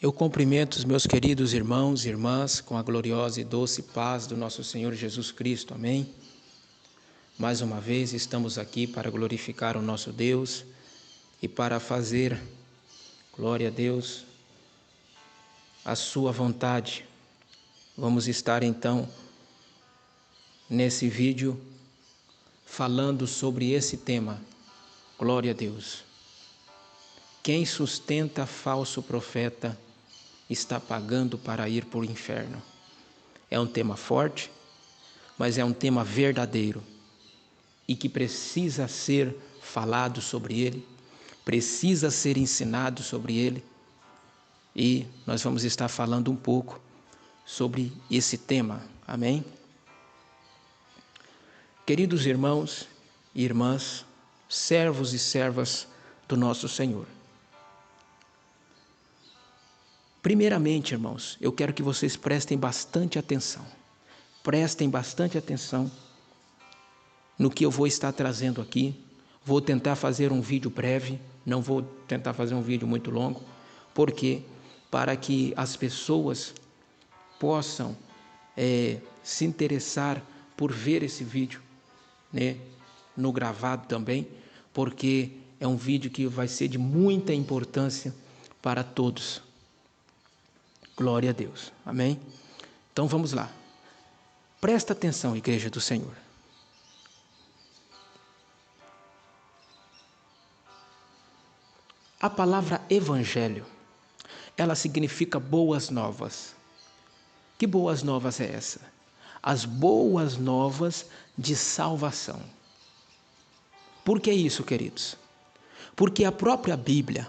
Eu cumprimento os meus queridos irmãos e irmãs com a gloriosa e doce paz do nosso Senhor Jesus Cristo. Amém? Mais uma vez estamos aqui para glorificar o nosso Deus e para fazer, glória a Deus, a sua vontade. Vamos estar então nesse vídeo falando sobre esse tema, glória a Deus. Quem sustenta falso profeta está pagando para ir para o inferno. É um tema forte, mas é um tema verdadeiro e que precisa ser falado sobre ele, precisa ser ensinado sobre ele, e nós vamos estar falando um pouco sobre esse tema. Amém? Queridos irmãos e irmãs, servos e servas do nosso Senhor. Primeiramente, irmãos, eu quero que vocês prestem bastante atenção. Prestem bastante atenção no que eu vou estar trazendo aqui. Vou tentar fazer um vídeo breve, não vou tentar fazer um vídeo muito longo, porque para que as pessoas possam se interessar por ver esse vídeo, né, no gravado também, porque é um vídeo que vai ser de muita importância para todos. Glória a Deus. Amém? Então vamos lá. Presta atenção, Igreja do Senhor. A palavra evangelho, ela significa boas novas. Que boas novas é essa? As boas novas de salvação. Por que isso, queridos? Porque a própria Bíblia,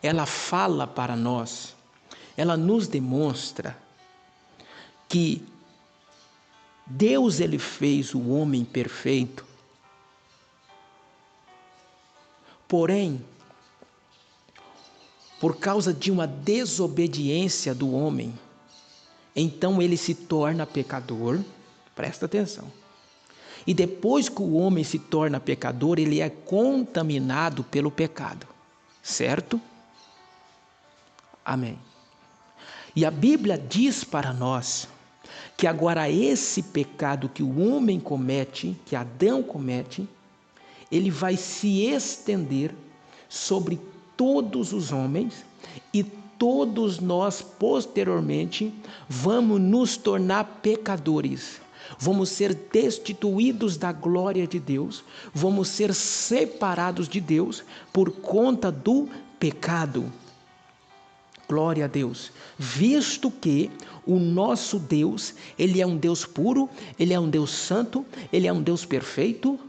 ela fala para nós, ela nos demonstra que Deus, ele fez o homem perfeito, porém, por causa de uma desobediência do homem, então ele se torna pecador, presta atenção. E depois que o homem se torna pecador, ele é contaminado pelo pecado, certo? Amém. E a Bíblia diz para nós que agora esse pecado que o homem comete, que Adão comete, ele vai se estender sobre todos os homens e todos nós posteriormente vamos nos tornar pecadores. Vamos ser destituídos da glória de Deus, vamos ser separados de Deus por conta do pecado. Glória a Deus, visto que o nosso Deus, ele é um Deus puro, ele é um Deus santo, ele é um Deus perfeito,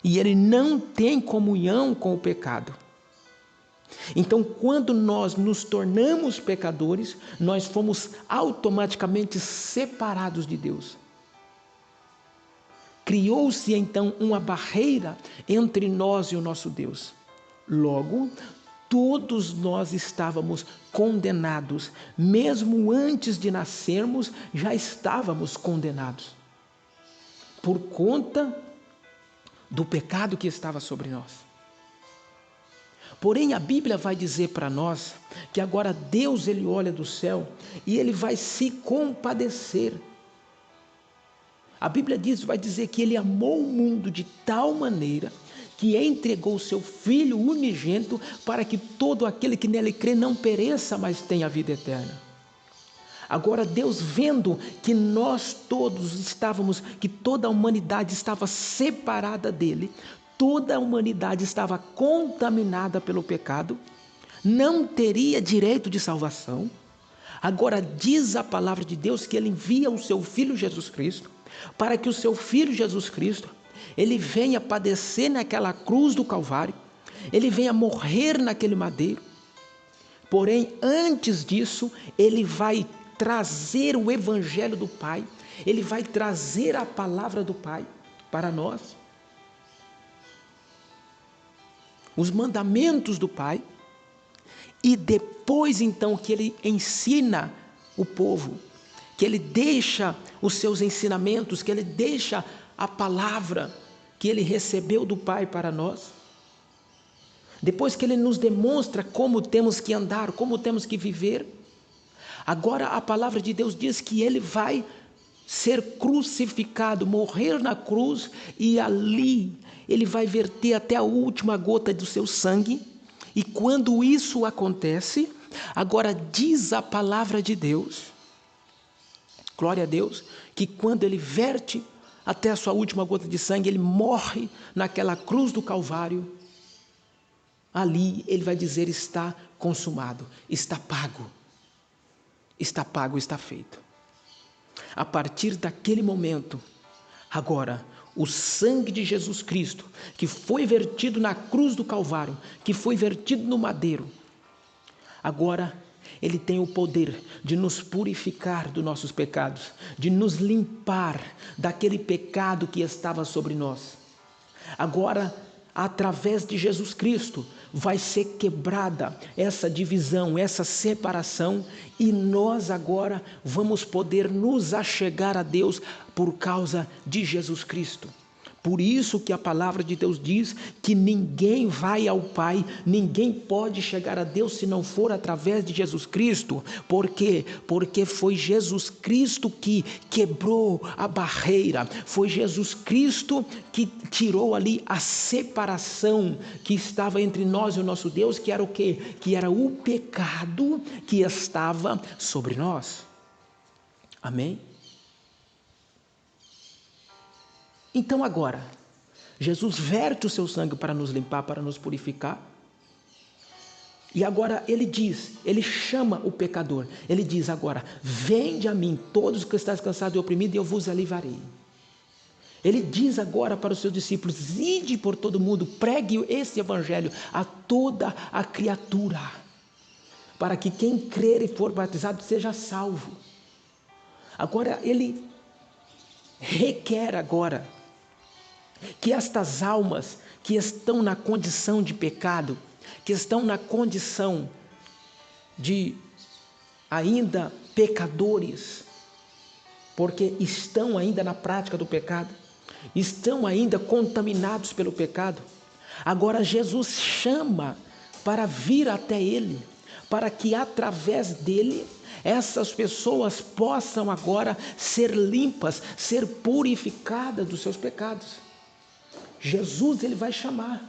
e ele não tem comunhão com o pecado. Então, quando nós nos tornamos pecadores, nós fomos automaticamente separados de Deus. Criou-se então uma barreira entre nós e o nosso Deus. Logo, todos nós estávamos condenados, mesmo antes de nascermos, já estávamos condenados, por conta do pecado que estava sobre nós. Porém, a Bíblia vai dizer para nós que agora Deus, ele olha do céu e ele vai se compadecer. A Bíblia vai dizer que ele amou o mundo de tal maneira que entregou o seu Filho unigênito para que todo aquele que nele crê não pereça, mas tenha a vida eterna. Agora Deus, vendo que nós todos estávamos, que toda a humanidade estava separada dele, toda a humanidade estava contaminada pelo pecado, não teria direito de salvação. Agora diz a palavra de Deus que ele envia o seu Filho Jesus Cristo, para que o seu Filho Jesus Cristo, ele venha padecer naquela cruz do Calvário, ele venha morrer naquele madeiro. Porém, antes disso, ele vai trazer o evangelho do Pai, ele vai trazer a palavra do Pai para nós. Os mandamentos do Pai, e depois então que ele ensina o povo, que ele deixa os seus ensinamentos, que ele deixa a palavra que ele recebeu do Pai para nós, depois que Ele nos demonstra como temos que andar, como temos que viver, agora a palavra de Deus diz que Ele vai ser crucificado, morrer na cruz, e ali Ele vai verter até a última gota do seu sangue. E quando isso acontece, agora diz a palavra de Deus, glória a Deus, que quando Ele verte até a sua última gota de sangue, Ele morre naquela cruz do Calvário, ali Ele vai dizer: está consumado, está pago, está feito. A partir daquele momento, agora, o sangue de Jesus Cristo, que foi vertido na cruz do Calvário, que foi vertido no madeiro, agora Ele tem o poder de nos purificar dos nossos pecados, de nos limpar daquele pecado que estava sobre nós. Agora, através de Jesus Cristo, vai ser quebrada essa divisão, essa separação, e nós agora vamos poder nos achegar a Deus por causa de Jesus Cristo. Por isso que a palavra de Deus diz que ninguém vai ao Pai, ninguém pode chegar a Deus se não for através de Jesus Cristo. Por quê? Porque foi Jesus Cristo que quebrou a barreira, foi Jesus Cristo que tirou ali a separação que estava entre nós e o nosso Deus, que era o quê? Que era o pecado que estava sobre nós. Amém? Então agora, Jesus verte o seu sangue para nos limpar, para nos purificar. E agora ele chama o pecador. Ele diz agora: vinde a mim todos os que estáis cansados e oprimidos, e eu vos aliviarei. Ele diz agora para os seus discípulos: ide por todo mundo, pregue esse evangelho a toda a criatura, para que quem crer e for batizado seja salvo. Agora ele requer agora que estas almas que estão na condição de pecado, que estão na condição de ainda pecadores, porque estão ainda na prática do pecado, estão ainda contaminados pelo pecado, agora Jesus chama para vir até Ele, para que através dele essas pessoas possam agora ser limpas, ser purificadas dos seus pecados. Jesus, ele vai chamar.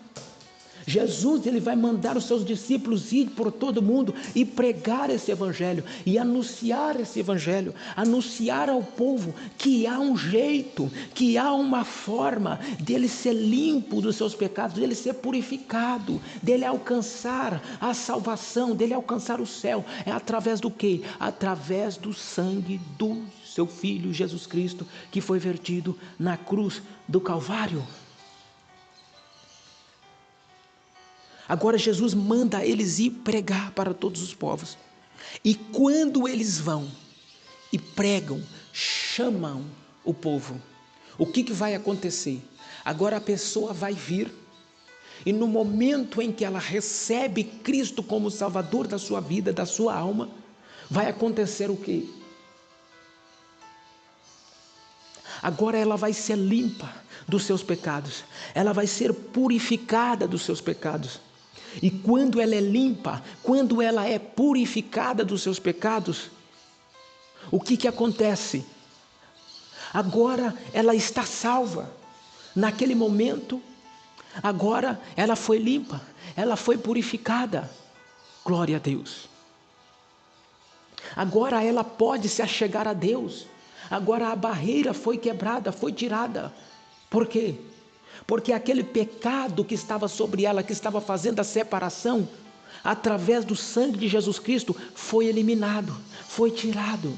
Jesus, ele vai mandar os seus discípulos ir por todo mundo e pregar esse evangelho e anunciar esse evangelho, anunciar ao povo que há um jeito, que há uma forma dele ser limpo dos seus pecados, dele ser purificado, dele alcançar a salvação, dele alcançar o céu. É através do quê? Através do sangue do seu Filho Jesus Cristo, que foi vertido na cruz do Calvário. Agora Jesus manda eles ir pregar para todos os povos. E quando eles vão e pregam, chamam o povo, o que vai acontecer? Agora a pessoa vai vir, e no momento em que ela recebe Cristo como Salvador da sua vida, da sua alma, vai acontecer o quê? Agora ela vai ser limpa dos seus pecados, ela vai ser purificada dos seus pecados. E quando ela é limpa, quando ela é purificada dos seus pecados, o que acontece? Agora ela está salva. Naquele momento, agora ela foi limpa, ela foi purificada. Glória a Deus. Agora ela pode se achegar a Deus. Agora a barreira foi quebrada, foi tirada. Por quê? Porque aquele pecado que estava sobre ela, que estava fazendo a separação, através do sangue de Jesus Cristo, foi eliminado, foi tirado.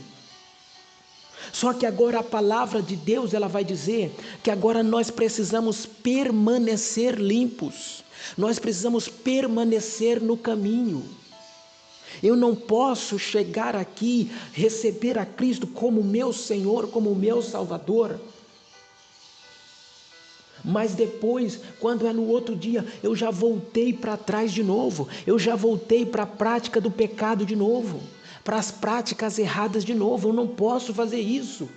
Só que agora a palavra de Deus, ela vai dizer que agora nós precisamos permanecer limpos, nós precisamos permanecer no caminho. Eu não posso chegar aqui, receber a Cristo como meu Senhor, como meu Salvador, mas depois, quando é no outro dia, eu já voltei para trás de novo, eu já voltei para a prática do pecado de novo, para as práticas erradas de novo. Eu não posso fazer isso.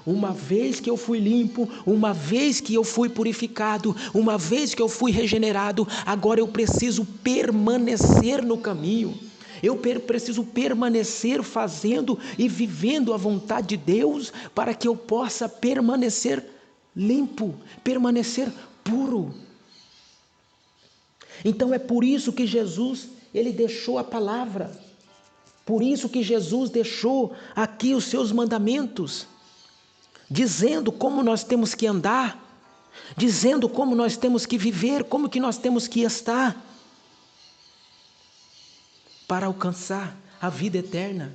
Uma vez que eu fui limpo, uma vez que eu fui purificado, uma vez que eu fui regenerado, agora eu preciso permanecer no caminho. Eu preciso permanecer fazendo e vivendo a vontade de Deus para que eu possa permanecer limpo, permanecer puro. Então é por isso que Jesus, ele deixou a palavra. Por isso que Jesus deixou aqui os seus mandamentos, dizendo como nós temos que andar, dizendo como nós temos que viver, como que nós temos que estar, para alcançar a vida eterna.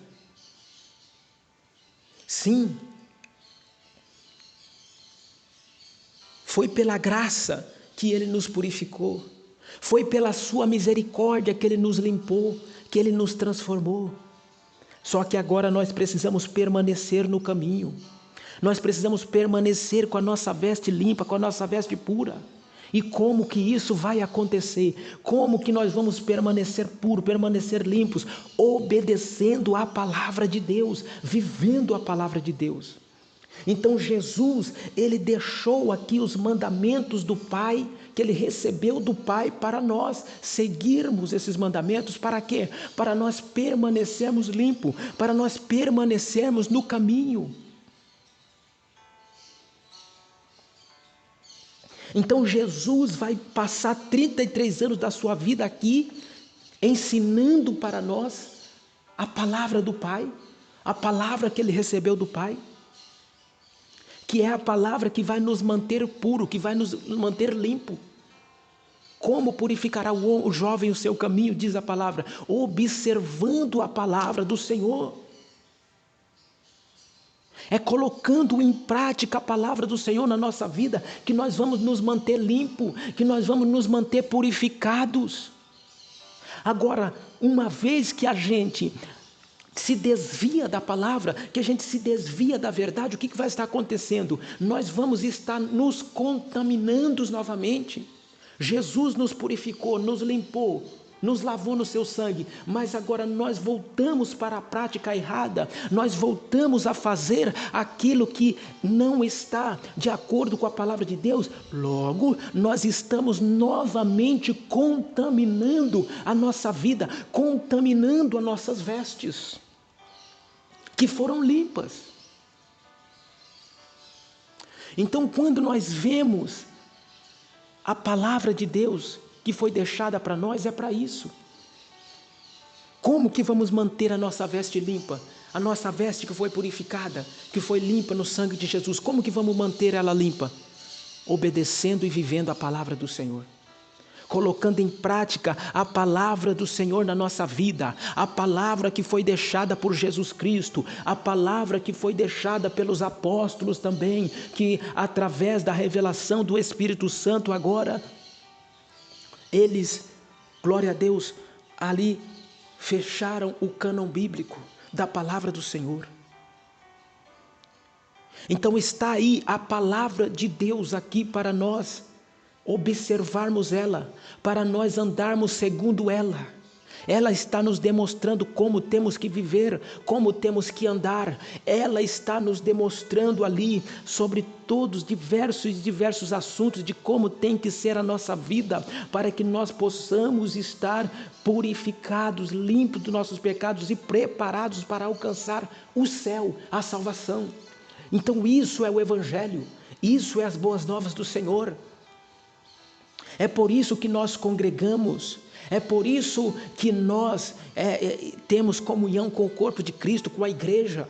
Sim, foi pela graça que Ele nos purificou, foi pela sua misericórdia que Ele nos limpou, que Ele nos transformou. Só que agora nós precisamos permanecer no caminho, nós precisamos permanecer com a nossa veste limpa, com a nossa veste pura. E como que isso vai acontecer? Como que nós vamos permanecer puros, permanecer limpos? Obedecendo a palavra de Deus, vivendo a palavra de Deus. Então Jesus, ele deixou aqui os mandamentos do Pai, que ele recebeu do Pai, para nós seguirmos esses mandamentos. Para quê? Para nós permanecermos limpos, para nós permanecermos no caminho. Então Jesus vai passar 33 anos da sua vida aqui, ensinando para nós a palavra do Pai, a palavra que ele recebeu do Pai, que é a palavra que vai nos manter puro, que vai nos manter limpo. Como purificará o jovem o seu caminho, diz a palavra? Observando a palavra do Senhor. É colocando em prática a palavra do Senhor na nossa vida que nós vamos nos manter limpos, que nós vamos nos manter purificados. Agora, uma vez que a gente se desvia da palavra, que a gente se desvia da verdade, o que vai estar acontecendo? Nós vamos estar nos contaminando novamente. Jesus nos purificou, nos limpou, nos lavou no seu sangue, mas agora nós voltamos para a prática errada, nós voltamos a fazer aquilo que não está de acordo com a palavra de Deus. Logo, nós estamos novamente contaminando a nossa vida, contaminando as nossas vestes, que foram limpas. Então, quando nós vemos a palavra de Deus que foi deixada para nós, é para isso. Como que vamos manter a nossa veste limpa? A nossa veste que foi purificada, que foi limpa no sangue de Jesus, como que vamos manter ela limpa? Obedecendo e vivendo a palavra do Senhor. Colocando em prática a palavra do Senhor na nossa vida, a palavra que foi deixada por Jesus Cristo, a palavra que foi deixada pelos apóstolos também, que através da revelação do Espírito Santo agora, eles, glória a Deus, ali fecharam o cânon bíblico da palavra do Senhor. Então está aí a palavra de Deus aqui para nós observarmos ela, para nós andarmos segundo ela. Ela está nos demonstrando como temos que viver, como temos que andar. Ela está nos demonstrando ali sobre todos diversos assuntos de como tem que ser a nossa vida, para que nós possamos estar purificados, limpos dos nossos pecados e preparados para alcançar o céu, a salvação. Então isso é o Evangelho, isso é as boas novas do Senhor. É por isso que nós congregamos, é por isso que nós temos comunhão com o corpo de Cristo, com a igreja.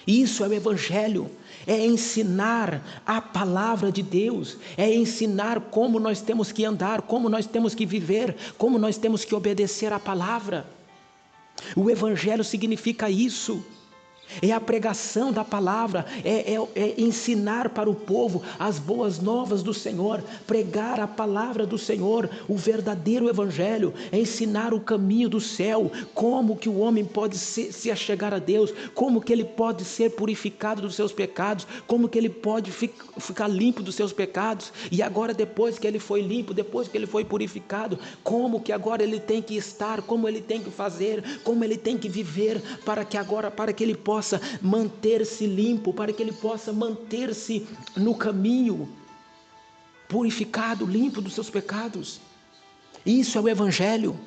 Isso é o Evangelho, é ensinar a palavra de Deus, é ensinar como nós temos que andar, como nós temos que viver, como nós temos que obedecer à palavra. O Evangelho significa isso. É a pregação da palavra, é ensinar para o povo as boas novas do Senhor, pregar a palavra do Senhor, o verdadeiro Evangelho, é ensinar o caminho do céu, como que o homem pode se achegar a Deus, como que ele pode ser purificado dos seus pecados, como que ele pode ficar limpo dos seus pecados, e agora depois que ele foi limpo, depois que ele foi purificado, como que agora ele tem que estar, como ele tem que fazer, como ele tem que viver, para que ele possa possa manter-se limpo, para que ele possa manter-se no caminho, purificado, limpo dos seus pecados. Isso é o Evangelho.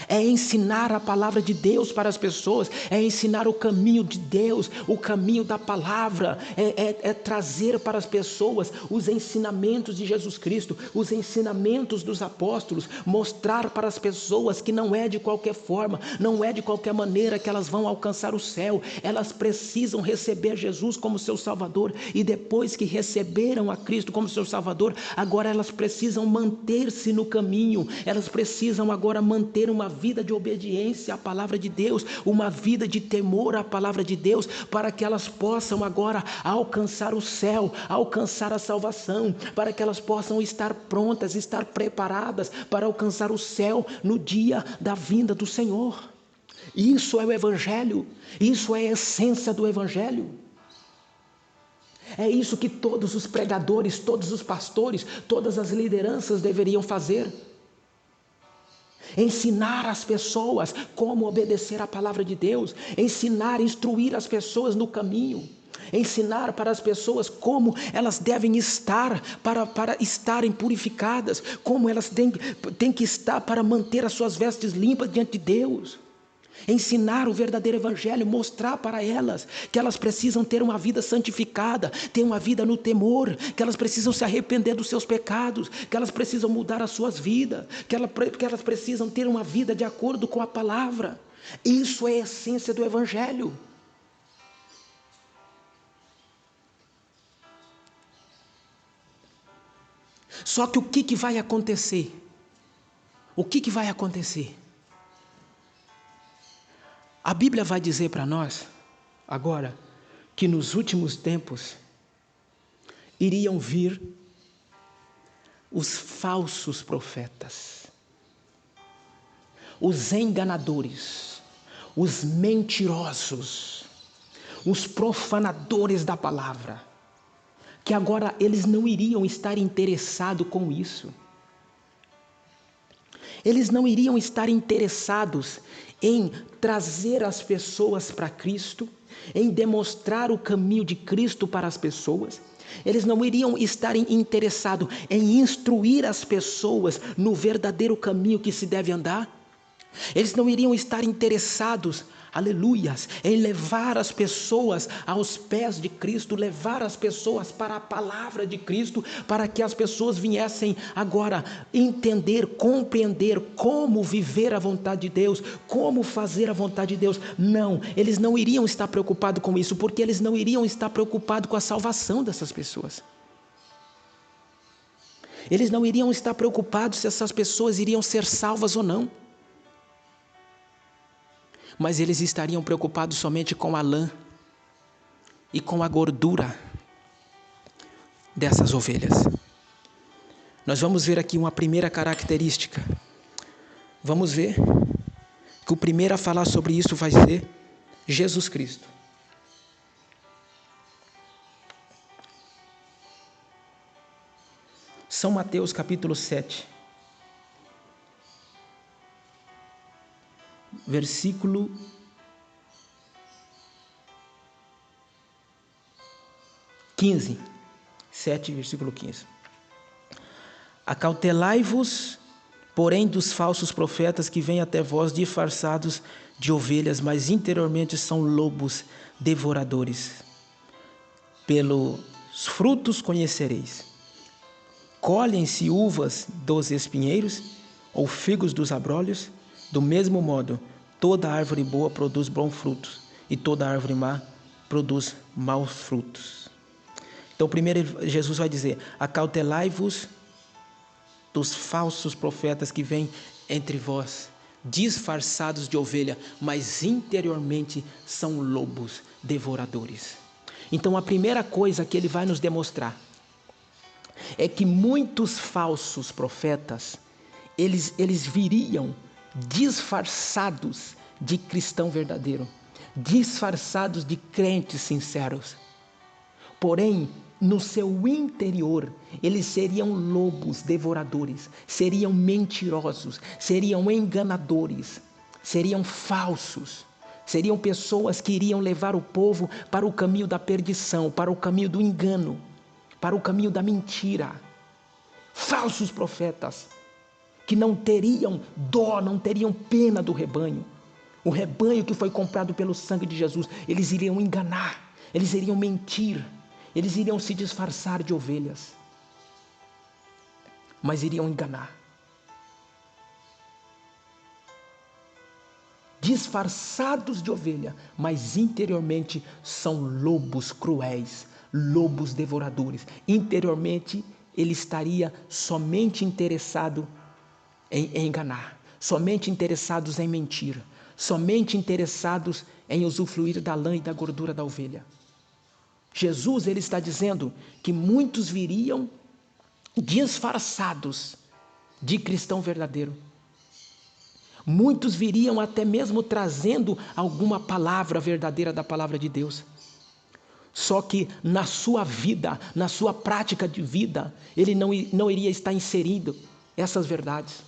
É ensinar a palavra de Deus para as pessoas, é ensinar o caminho de Deus, o caminho da palavra, é trazer para as pessoas os ensinamentos de Jesus Cristo, os ensinamentos dos apóstolos, mostrar para as pessoas que não é de qualquer forma, não é de qualquer maneira que elas vão alcançar o céu. Elas precisam receber Jesus como seu Salvador, e depois que receberam a Cristo como seu Salvador, agora elas precisam manter-se no caminho, elas precisam agora manter uma vida de obediência à palavra de Deus, uma vida de temor à palavra de Deus, para que elas possam agora alcançar o céu, alcançar a salvação, para que elas possam estar prontas, estar preparadas para alcançar o céu no dia da vinda do Senhor. Isso é o Evangelho, isso é a essência do Evangelho. É isso que todos os pregadores, todos os pastores, todas as lideranças deveriam fazer. Ensinar as pessoas como obedecer à palavra de Deus, ensinar, instruir as pessoas no caminho, ensinar para as pessoas como elas devem estar para estarem purificadas, como elas têm que estar para manter as suas vestes limpas diante de Deus. Ensinar o verdadeiro Evangelho, mostrar para elas que elas precisam ter uma vida santificada, ter uma vida no temor, que elas precisam se arrepender dos seus pecados, que elas precisam mudar as suas vidas, que elas precisam ter uma vida de acordo com a palavra. Isso é a essência do Evangelho. Só que o que vai acontecer? O que vai acontecer? A Bíblia vai dizer para nós, agora, que nos últimos tempos iriam vir os falsos profetas, os enganadores, os mentirosos, os profanadores da palavra, que agora eles não iriam estar interessados com isso. Eles não iriam estar interessados em trazer as pessoas para Cristo, em demonstrar o caminho de Cristo para as pessoas. Eles não iriam estar interessados em instruir as pessoas no verdadeiro caminho que se deve andar. Eles não iriam estar interessados, aleluias, em levar as pessoas aos pés de Cristo, levar as pessoas para a palavra de Cristo, para que as pessoas viessem agora entender, compreender como viver a vontade de Deus, como fazer a vontade de Deus. Não, eles não iriam estar preocupados com isso, porque eles não iriam estar preocupados com a salvação dessas pessoas. Eles não iriam estar preocupados se essas pessoas iriam ser salvas ou não. Mas eles estariam preocupados somente com a lã e com a gordura dessas ovelhas. Nós vamos ver aqui uma primeira característica. Vamos ver que o primeiro a falar sobre isso vai ser Jesus Cristo. São Mateus capítulo 7. Versículo 15, 7, versículo 15. Acautelai-vos, porém, dos falsos profetas que vêm até vós disfarçados de ovelhas, mas interiormente são lobos devoradores. Pelos frutos conhecereis. Colhem-se uvas dos espinheiros ou figos dos abrolhos? Do mesmo modo, toda árvore boa produz bons frutos, e toda árvore má produz maus frutos. Então, primeiro Jesus vai dizer: acautelai-vos dos falsos profetas que vêm entre vós, disfarçados de ovelha, mas interiormente são lobos devoradores. Então, a primeira coisa que ele vai nos demonstrar é que muitos falsos profetas, eles viriam disfarçados de cristão verdadeiro, disfarçados de crentes sinceros. Porém, no seu interior, eles seriam lobos devoradores, seriam mentirosos, seriam enganadores, seriam falsos, Seriam pessoas que iriam levar o povo para o caminho da perdição, para o caminho do engano, para o caminho da mentira. Falsos profetas que não teriam dó, não teriam pena do rebanho. O rebanho que foi comprado pelo sangue de Jesus, eles iriam enganar, eles iriam mentir, eles iriam se disfarçar de ovelhas, mas iriam enganar. Disfarçados de ovelha, mas interiormente são lobos cruéis, lobos devoradores. Interiormente ele estaria somente interessado em enganar, somente interessados em mentir, somente interessados em usufruir da lã e da gordura da ovelha. Jesus, ele está dizendo que muitos viriam disfarçados de cristão verdadeiro. Muitos viriam até mesmo trazendo alguma palavra verdadeira da palavra de Deus. Só que na sua vida, na sua prática de vida, ele não iria estar inserindo essas verdades.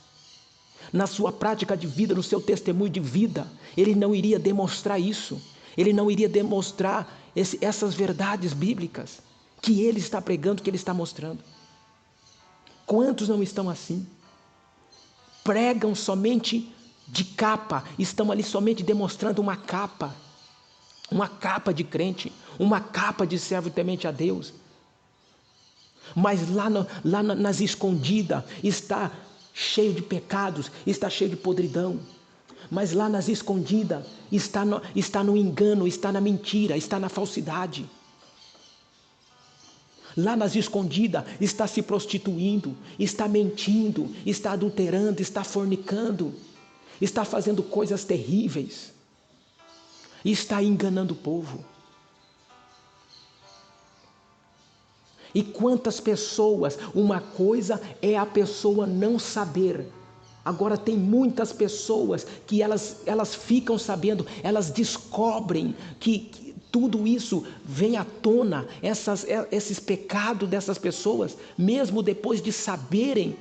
Na sua prática de vida, no seu testemunho de vida, ele não iria demonstrar isso. Ele não iria demonstrar essas verdades bíblicas que ele está pregando, que ele está mostrando. Quantos não estão assim? Pregam somente de capa, estão ali somente demonstrando uma capa de crente, uma capa de servo temente a Deus. Mas lá nas escondidas está cheio de pecados, está cheio de podridão. Mas lá nas escondidas está no engano, está na mentira, está na falsidade. Lá nas escondidas está se prostituindo, está mentindo, está adulterando, está fornicando, está fazendo coisas terríveis, está enganando o povo. E quantas pessoas, uma coisa é a pessoa não saber. Agora tem muitas pessoas que elas ficam sabendo, elas descobrem que tudo isso vem à tona, esses pecados dessas pessoas, mesmo depois de saberem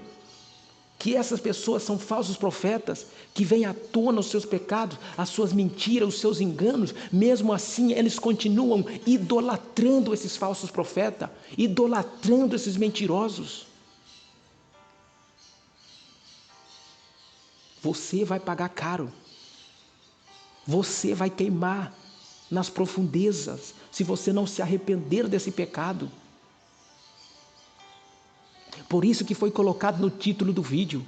que essas pessoas são falsos profetas, que vêm à tona os seus pecados, as suas mentiras, os seus enganos, mesmo assim eles continuam idolatrando esses falsos profetas, idolatrando esses mentirosos. Você vai pagar caro, você vai queimar nas profundezas, se você não se arrepender desse pecado. Por isso que foi colocado no título do vídeo.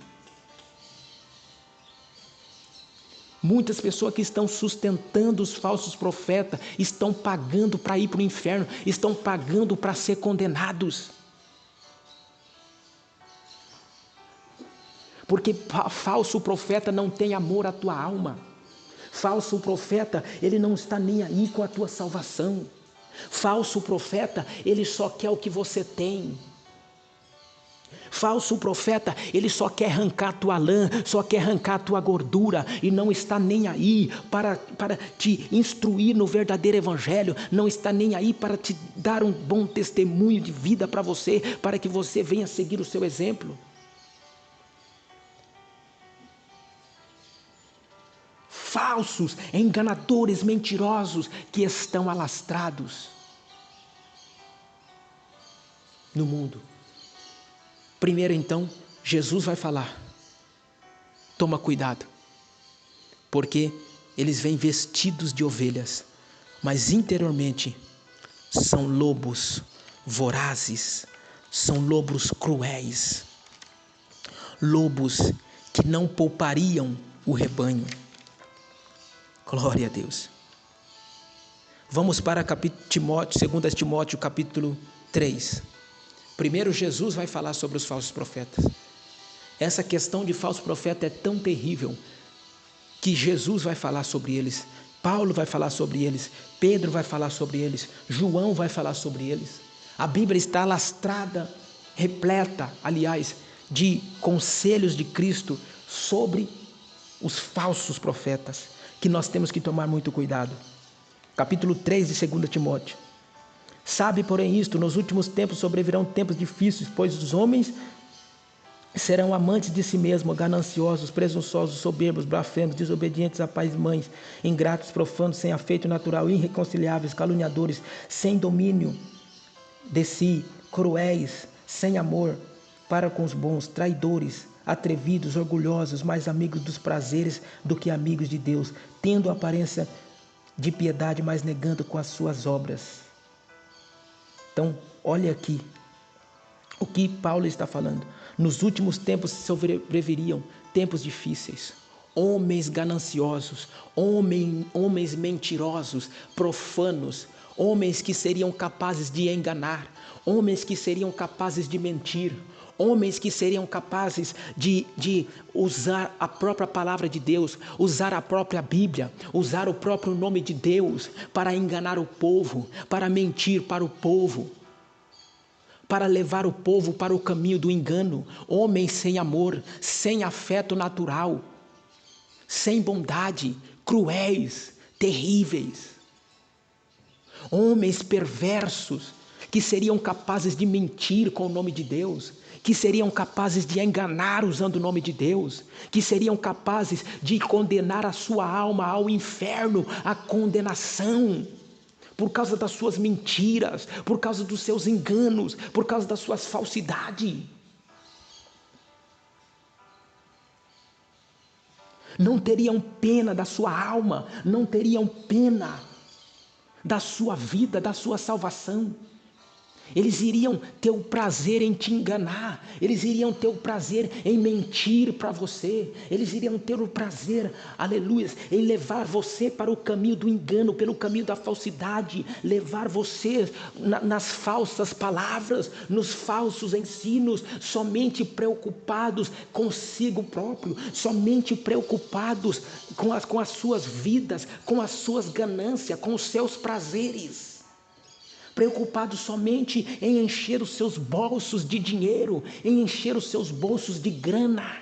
Muitas pessoas que estão sustentando os falsos profetas estão pagando para ir para o inferno, estão pagando para ser condenados. Porque falso profeta não tem amor à tua alma. Falso profeta, ele não está nem aí com a tua salvação. Falso profeta, ele só quer o que você tem. Falso profeta, ele só quer arrancar a tua lã, só quer arrancar a tua gordura e não está nem aí para te instruir no verdadeiro evangelho, não está nem aí para te dar um bom testemunho de vida para você, para que você venha seguir o seu exemplo. Falsos, enganadores, mentirosos que estão alastrados no mundo. Primeiro então, Jesus vai falar, toma cuidado, porque eles vêm vestidos de ovelhas, mas interiormente são lobos vorazes, são lobos cruéis, lobos que não poupariam o rebanho. Glória a Deus. Vamos para 2 Timóteo capítulo 3. Primeiro Jesus vai falar sobre os falsos profetas. Essa questão de falso profeta é tão terrível que Jesus vai falar sobre eles, Paulo vai falar sobre eles, Pedro vai falar sobre eles, João vai falar sobre eles. A Bíblia está alastrada, repleta, aliás, de conselhos de Cristo sobre os falsos profetas, que nós temos que tomar muito cuidado. Capítulo 3 de 2 Timóteo. Sabe, porém, isto, nos últimos tempos sobrevirão tempos difíceis, pois os homens Serão amantes de si mesmos, gananciosos, presunçosos, soberbos, blasfemos, desobedientes a pais e mães, ingratos, profanos, sem afeto natural, irreconciliáveis, caluniadores, sem domínio de si, cruéis, sem amor para com os bons, traidores, atrevidos, orgulhosos, mais amigos dos prazeres do que amigos de Deus, tendo aparência de piedade, mas negando com as suas obras. Então, olha aqui o que Paulo está falando. Nos últimos tempos se sobreviriam tempos difíceis. Homens gananciosos, homens mentirosos, profanos, homens que seriam capazes de enganar, homens que seriam capazes de mentir, homens que seriam capazes de usar a própria palavra de Deus, usar a própria Bíblia, usar o próprio nome de Deus para enganar o povo, para mentir para o povo, para levar o povo para o caminho do engano. Homens sem amor, sem afeto natural, sem bondade, cruéis, terríveis. Homens perversos que seriam capazes de mentir com o nome de Deus, que seriam capazes de enganar usando o nome de Deus, que seriam capazes de condenar a sua alma ao inferno, à condenação, por causa das suas mentiras, por causa dos seus enganos, por causa das suas falsidades. Não teriam pena da sua alma, não teriam pena da sua vida, da sua salvação. Eles iriam ter o prazer em te enganar, eles iriam ter o prazer em mentir para você, eles iriam ter o prazer, aleluia, em levar você para o caminho do engano, pelo caminho da falsidade, levar você nas falsas palavras, nos falsos ensinos, somente preocupados consigo próprio, somente preocupados com as suas vidas, com as suas ganâncias, com os seus prazeres. Preocupados somente em encher os seus bolsos de dinheiro, em encher os seus bolsos de grana.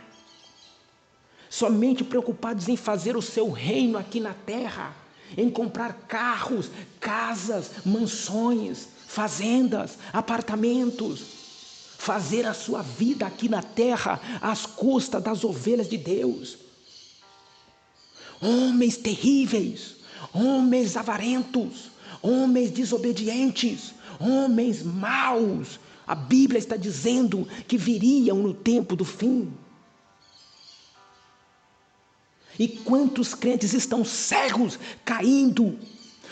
Somente preocupados em fazer o seu reino aqui na terra, em comprar carros, casas, mansões, fazendas, apartamentos. Fazer a sua vida aqui na terra às custas das ovelhas de Deus. Homens terríveis, homens avarentos, homens desobedientes, homens maus. A Bíblia está dizendo que viriam no tempo do fim. E quantos crentes estão cegos, caindo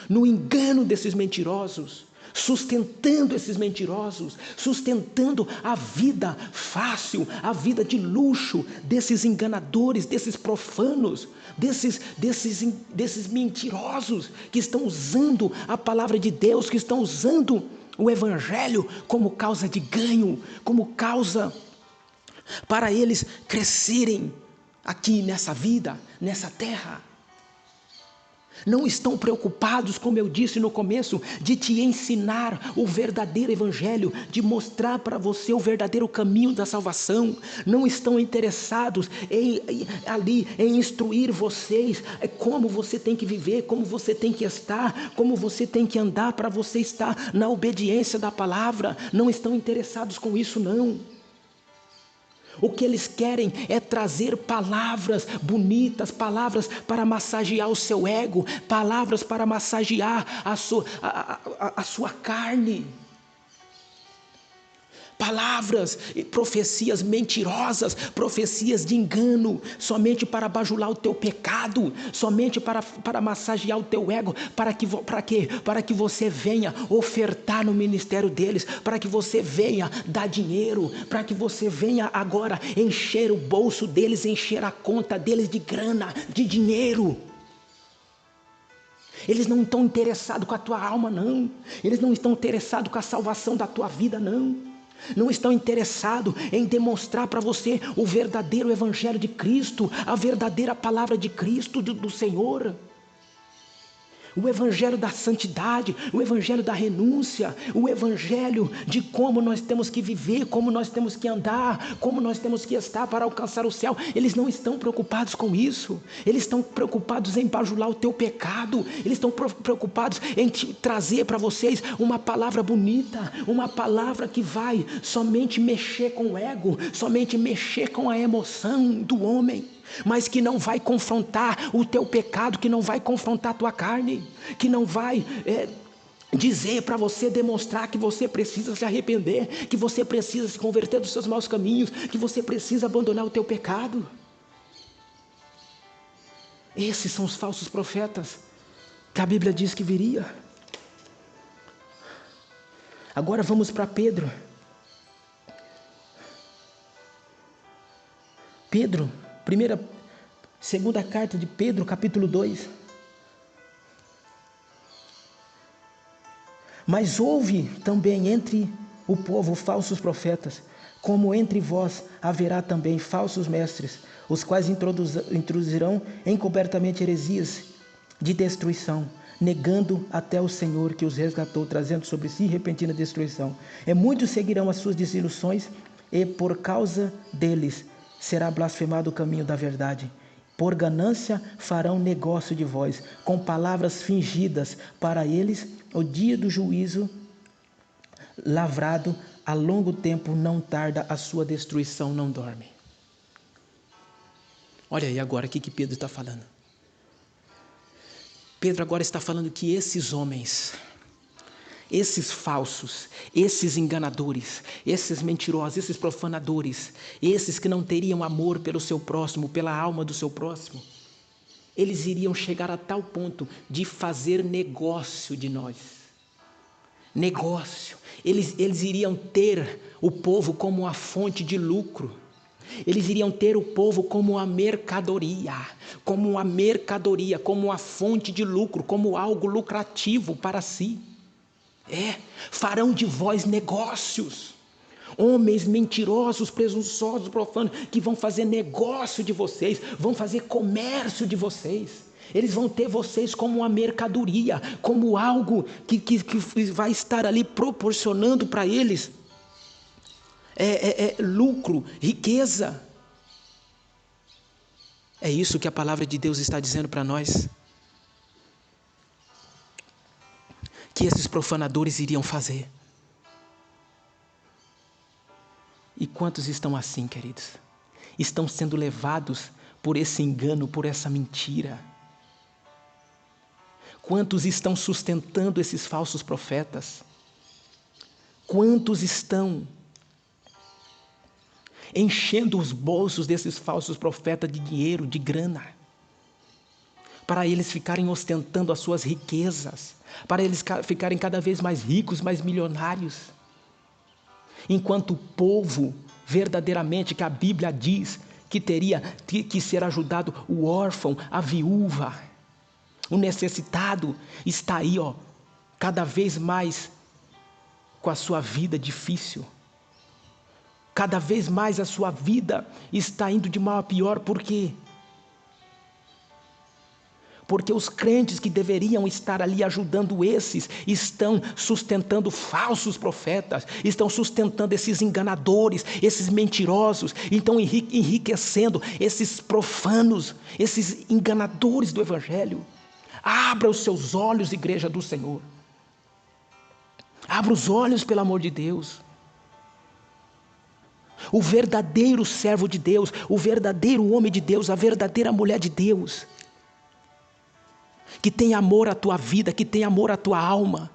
no engano desses mentirosos, sustentando esses mentirosos, sustentando a vida fácil, a vida de luxo desses enganadores, desses profanos, desses mentirosos que estão usando a palavra de Deus, que estão usando o Evangelho como causa de ganho, como causa para eles crescerem aqui nessa vida, nessa terra. Não estão preocupados, como eu disse no começo, de te ensinar o verdadeiro evangelho, de mostrar para você o verdadeiro caminho da salvação. Não estão interessados em instruir vocês como você tem que viver, como você tem que estar, como você tem que andar para você estar na obediência da palavra. Não estão interessados com isso, não. O que eles querem é trazer palavras bonitas, palavras para massagear o seu ego, palavras para massagear a sua carne. Palavras e profecias mentirosas, profecias de engano, somente para bajular o teu pecado, somente para massagear o teu ego, para que você venha ofertar no ministério deles, para que você venha dar dinheiro, para que você venha agora encher o bolso deles, encher a conta deles de grana, de dinheiro. Eles não estão interessados com a tua alma, não. Eles não estão interessados com a salvação da tua vida, não. Não estão interessados em demonstrar para você o verdadeiro evangelho de Cristo, a verdadeira palavra de Cristo, do Senhor. O evangelho da santidade, o evangelho da renúncia, o evangelho de como nós temos que viver, como nós temos que andar, como nós temos que estar para alcançar o céu. Eles não estão preocupados com isso. Eles estão preocupados em bajular o teu pecado. Eles estão preocupados em trazer para vocês uma palavra bonita, uma palavra que vai somente mexer com o ego, somente mexer com a emoção do homem, mas que não vai confrontar o teu pecado, que não vai confrontar a tua carne, que não vai dizer para você, demonstrar que você precisa se arrepender, que você precisa se converter dos seus maus caminhos, que você precisa abandonar o teu pecado. Esses são os falsos profetas que a Bíblia diz que viria. Agora vamos para Pedro. Segunda carta de Pedro, capítulo 2. Mas houve também entre o povo falsos profetas, como entre vós haverá também falsos mestres, os quais introduzirão encobertamente heresias de destruição, negando até o Senhor que os resgatou, trazendo sobre si repentina destruição. E muitos seguirão as suas desilusões, e por causa deles será blasfemado o caminho da verdade. Por ganância farão negócio de vós, com palavras fingidas. Para eles, o dia do juízo lavrado a longo tempo não tarda, a sua destruição não dorme. Olha aí agora o que Pedro está falando. Pedro agora está falando que esses homens, esses falsos, esses enganadores, esses mentirosos, esses profanadores, esses que não teriam amor pelo seu próximo, pela alma do seu próximo, eles iriam chegar a tal ponto de fazer negócio de nós. Negócio. Eles iriam ter o povo como uma fonte de lucro. Eles iriam ter o povo como uma mercadoria, como uma fonte de lucro, como algo lucrativo para si. Farão de vós negócios, homens mentirosos, presunçosos, profanos, que vão fazer negócio de vocês, vão fazer comércio de vocês. Eles vão ter vocês como uma mercadoria, como algo que vai estar ali proporcionando para eles lucro, riqueza. É isso que a palavra de Deus está dizendo para nós, que esses profanadores iriam fazer. E quantos estão assim, queridos? Estão sendo levados por esse engano, por essa mentira. Quantos estão sustentando esses falsos profetas? Quantos estão enchendo os bolsos desses falsos profetas de dinheiro, de grana, para eles ficarem ostentando as suas riquezas, para eles ficarem cada vez mais ricos, mais milionários, enquanto o povo verdadeiramente, que a Bíblia diz que teria que ser ajudado, o órfão, a viúva, o necessitado, está aí, cada vez mais com a sua vida difícil. Cada vez mais a sua vida está indo de mal a pior. Por quê? Porque os crentes que deveriam estar ali ajudando esses, estão sustentando falsos profetas, estão sustentando esses enganadores, esses mentirosos, estão enriquecendo esses profanos, esses enganadores do Evangelho. Abra os seus olhos, igreja do Senhor. Abra os olhos, pelo amor de Deus. O verdadeiro servo de Deus, o verdadeiro homem de Deus, a verdadeira mulher de Deus, que tem amor à tua vida, que tem amor à tua alma,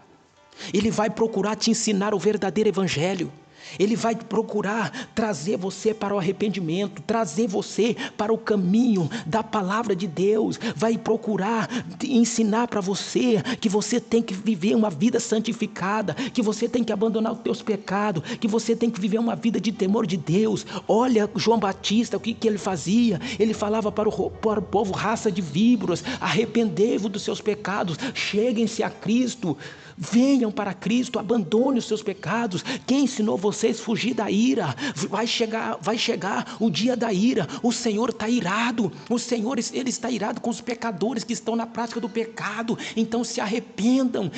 ele vai procurar te ensinar o verdadeiro evangelho. Ele vai procurar trazer você para o arrependimento, trazer você para o caminho da palavra de Deus, vai procurar ensinar para você que você tem que viver uma vida santificada, que você tem que abandonar os teus pecados, que você tem que viver uma vida de temor de Deus. Olha João Batista, o que ele fazia? Ele falava para o povo, raça de víboras, arrependei-vos dos seus pecados, cheguem-se a Cristo, Venham para Cristo, abandone os seus pecados. Quem ensinou vocês a fugir da ira? Vai chegar o dia da ira. O Senhor está irado. O Senhor, Ele está irado com os pecadores que estão na prática do pecado. Então se arrependam.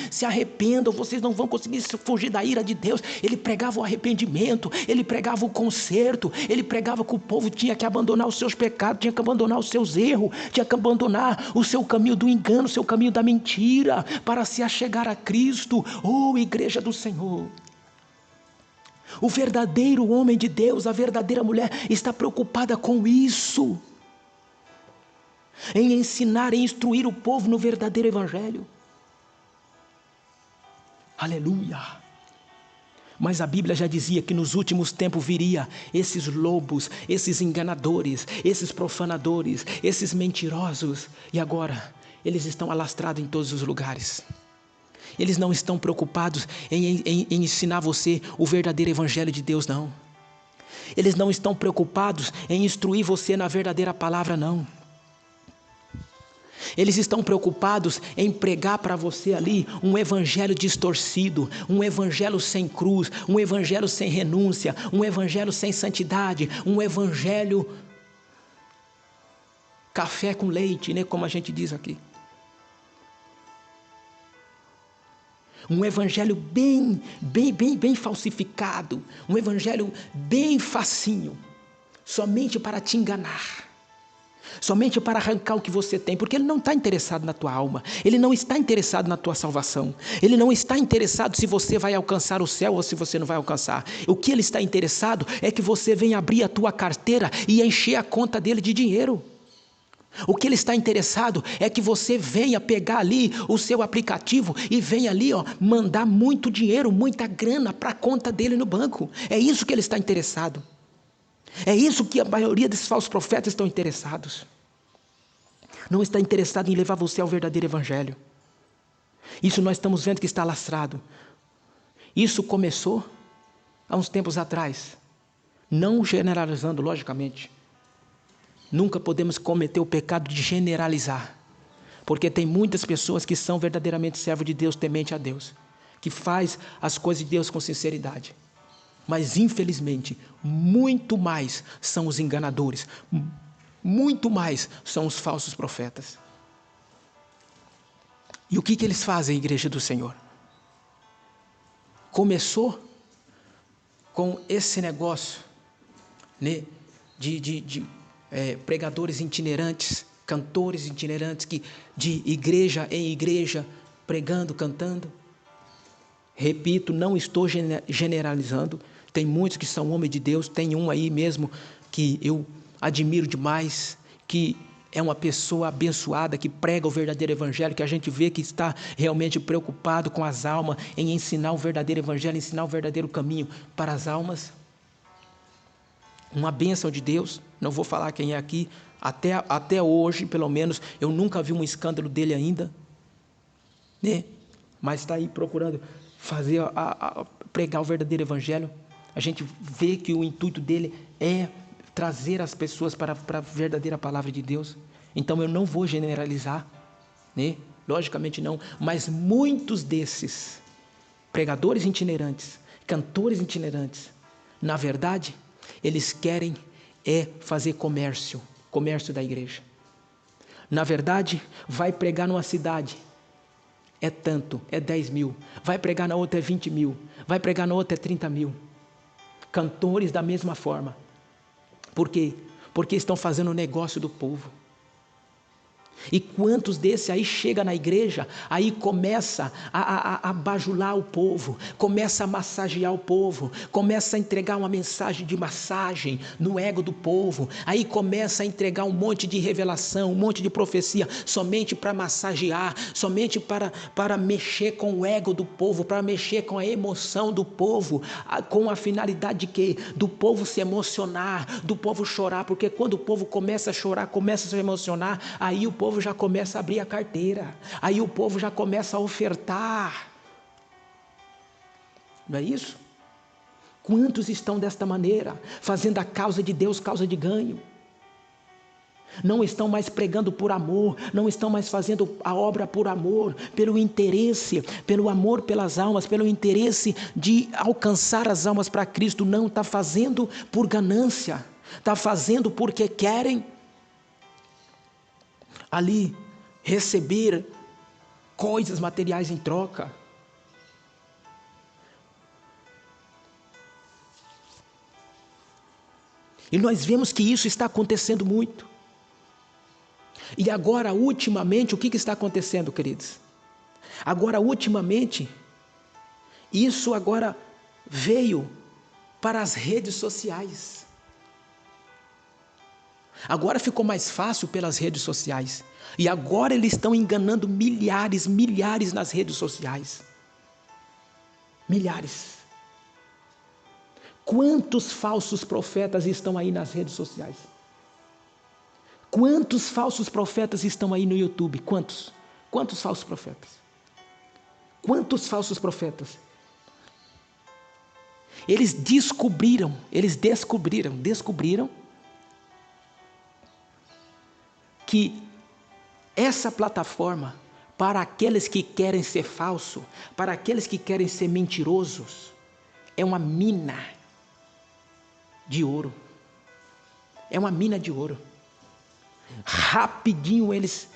Vocês não vão conseguir fugir da ira de Deus. Ele pregava o arrependimento, ele pregava o conserto, ele pregava que o povo tinha que abandonar os seus pecados, tinha que abandonar os seus erros, tinha que abandonar o seu caminho do engano, o seu caminho da mentira, para se achegar a Cristo. Igreja do Senhor. O verdadeiro homem de Deus, a verdadeira mulher, está preocupada com isso, em ensinar, em instruir o povo no verdadeiro evangelho. Aleluia! Mas a Bíblia já dizia que nos últimos tempos viria esses lobos, esses enganadores, esses profanadores, esses mentirosos, e agora eles estão alastrados em todos os lugares. Eles não estão preocupados em ensinar você o verdadeiro evangelho de Deus, não. Eles não estão preocupados em instruir você na verdadeira palavra, não. Eles estão preocupados em pregar para você ali um evangelho distorcido, um evangelho sem cruz, um evangelho sem renúncia, um evangelho sem santidade, um evangelho café com leite, né, como a gente diz aqui. Um evangelho bem falsificado, um evangelho bem facinho, somente para te enganar, somente para arrancar o que você tem, porque Ele não está interessado na tua alma, Ele não está interessado na tua salvação, Ele não está interessado se você vai alcançar o céu ou se você não vai alcançar. O que Ele está interessado é que você venha abrir a tua carteira e encher a conta dele de dinheiro. O que Ele está interessado é que você venha pegar ali o seu aplicativo e venha ali, mandar muito dinheiro, muita grana para a conta dele no banco. É isso que Ele está interessado. É isso que a maioria desses falsos profetas estão interessados. Não está interessado em levar você ao verdadeiro evangelho. Isso nós estamos vendo que está lastrado. Isso começou há uns tempos atrás. Não generalizando, logicamente. Nunca podemos cometer o pecado de generalizar, porque tem muitas pessoas que são verdadeiramente servos de Deus, temente a Deus, que faz as coisas de Deus com sinceridade. Mas infelizmente, muito mais são os enganadores, muito mais são os falsos profetas. E o que eles fazem, igreja do Senhor? Começou com esse negócio, né, de pregadores itinerantes, cantores itinerantes, que de igreja em igreja, pregando, cantando. Repito, não estou generalizando, tem muitos que são homens de Deus, tem um aí mesmo que eu admiro demais, que é uma pessoa abençoada, que prega o verdadeiro evangelho, que a gente vê que está realmente preocupado com as almas, em ensinar o verdadeiro evangelho, ensinar o verdadeiro caminho para as almas. Uma bênção de Deus, não vou falar quem é aqui, até hoje, pelo menos, eu nunca vi um escândalo dele ainda, né? Mas está aí procurando fazer, pregar o verdadeiro evangelho. A gente vê que o intuito dele é trazer as pessoas para a verdadeira palavra de Deus. Então eu não vou generalizar, né? Logicamente não, mas muitos desses pregadores itinerantes, cantores itinerantes, na verdade, eles querem fazer comércio da igreja. Na verdade, vai pregar numa cidade, é tanto, é 10 mil. Vai pregar na outra é 20 mil. Vai pregar na outra é 30 mil. Cantores da mesma forma. Por quê? Porque estão fazendo o negócio do povo. E quantos desses aí chega na igreja, aí começa a bajular o povo, começa a massagear o povo, começa a entregar uma mensagem de massagem no ego do povo, aí começa a entregar um monte de revelação, um monte de profecia, somente para massagear, somente para mexer com o ego do povo, para mexer com a emoção do povo, com a finalidade de quê? Do povo se emocionar, do povo chorar, porque quando o povo começa a chorar, começa a se emocionar, aí o povo já começa a abrir a carteira, aí o povo já começa a ofertar. Não é isso? Quantos estão desta maneira, fazendo a causa de Deus causa de ganho? Não estão mais pregando por amor, não estão mais fazendo a obra por amor, pelo interesse, pelo amor pelas almas, pelo interesse de alcançar as almas para Cristo. Não, está fazendo por ganância, está fazendo porque querem ali receber coisas materiais em troca. E nós vemos que isso está acontecendo muito. E agora, ultimamente, o que está acontecendo, queridos? Agora, ultimamente, isso agora veio para as redes sociais. Agora ficou mais fácil pelas redes sociais. E agora eles estão enganando milhares nas redes sociais. Milhares. Quantos falsos profetas estão aí nas redes sociais? Quantos falsos profetas estão aí no YouTube? Quantos? Quantos falsos profetas? Quantos falsos profetas? Eles descobriram que essa plataforma, para aqueles que querem ser falso, para aqueles que querem ser mentirosos, é uma mina de ouro. É uma mina de ouro. Rapidinho eles